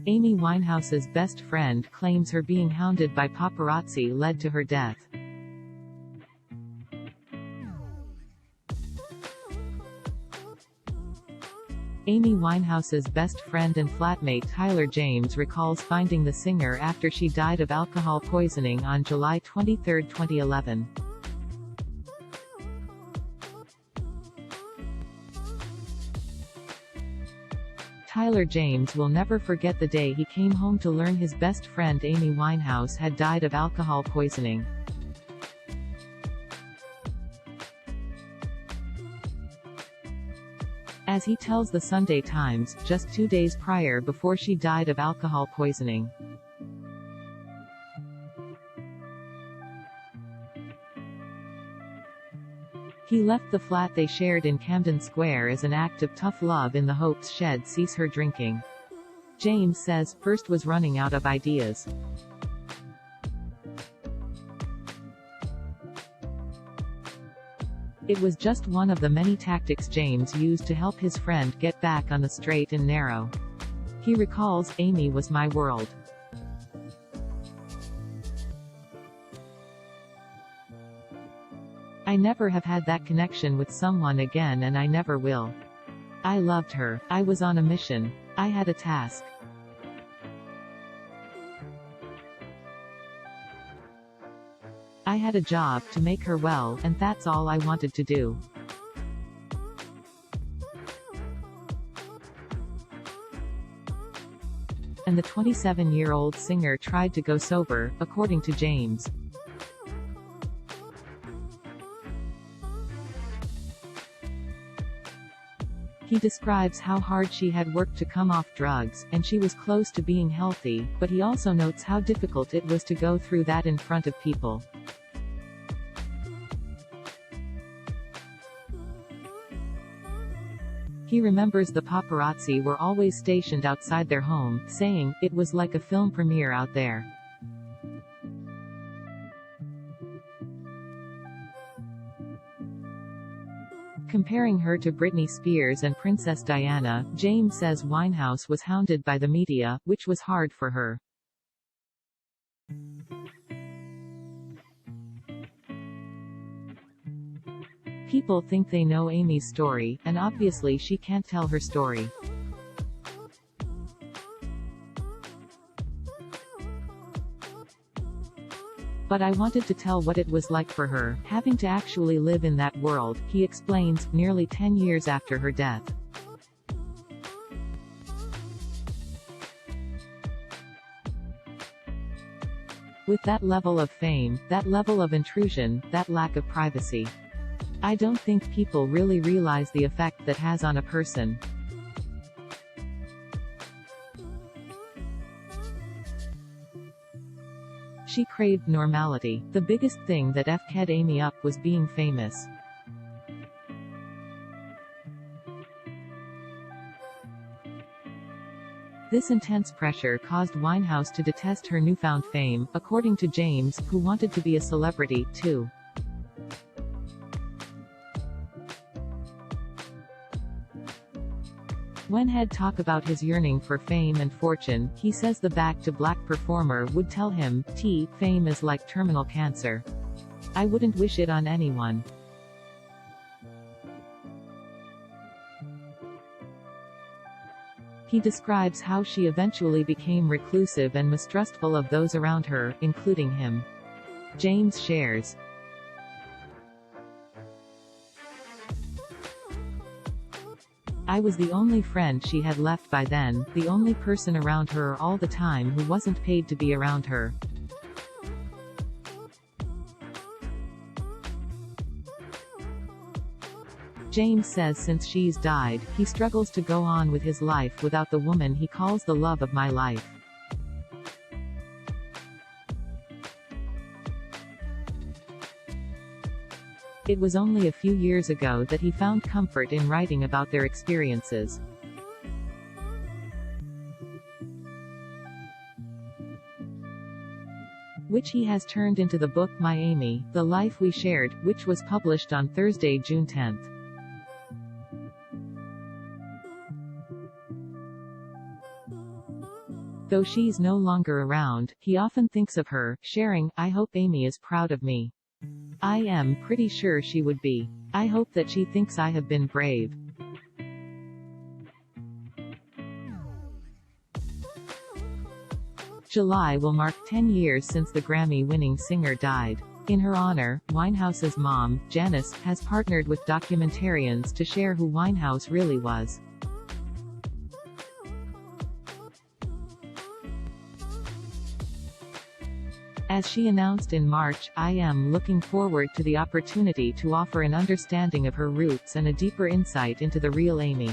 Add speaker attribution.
Speaker 1: Amy Winehouse's best friend claims her being hounded by paparazzi led to her death. Amy Winehouse's best friend and flatmate Tyler James recalls finding the singer after she died of alcohol poisoning on July 23, 2011. Tyler James will never forget the day he came home to learn his best friend Amy Winehouse had died of alcohol poisoning. As he tells the Sunday Times, just 2 days prior before she died of alcohol poisoning. He left the flat they shared in Camden Square as an act of tough love in the hopes she'd cease her drinking. James says, first was running out of ideas. It was just one of the many tactics James used to help his friend get back on the straight and narrow. He recalls, Amy was my world. I never have had that connection with someone again and I never will. I loved her. I was on a mission. I had a task. I had a job to make her well, and that's all I wanted to do. And the 27-year-old singer tried to go sober, according to James. He describes how hard she had worked to come off drugs, and she was close to being healthy, but he also notes how difficult it was to go through that in front of people. He remembers the paparazzi were always stationed outside their home, saying, it was like a film premiere out there. Comparing her to Britney Spears and Princess Diana, James says Winehouse was hounded by the media, which was hard for her. People think they know Amy's story, and obviously she can't tell her story. But I wanted to tell what it was like for her, having to actually live in that world, he explains, nearly 10 years after her death. With that level of fame, that level of intrusion, that lack of privacy. I don't think people really realize the effect that has on a person. She craved normality. The biggest thing that f'd Amy up was being famous. This intense pressure caused Winehouse to detest her newfound fame, according to James, who wanted to be a celebrity, too. When he'd talk about his yearning for fame and fortune, he says the back-to-black performer would tell him, fame is like terminal cancer. I wouldn't wish it on anyone. He describes how she eventually became reclusive and mistrustful of those around her, including him. James shares, I was the only friend she had left by then, the only person around her all the time who wasn't paid to be around her. James says since she's died, he struggles to go on with his life without the woman he calls the love of my life. It was only a few years ago that he found comfort in writing about their experiences. Which he has turned into the book My Amy, The Life We Shared, which was published on Thursday, June 10. Though she's no longer around, he often thinks of her, sharing, "I hope Amy is proud of me. I am pretty sure she would be. I hope that she thinks I have been brave." July will mark 10 years since the Grammy-winning singer died. In her honor, Winehouse's mom, Janice, has partnered with documentarians to share who Winehouse really was. As she announced in March, "I am looking forward to the opportunity to offer an understanding of her roots and a deeper insight into the real Amy."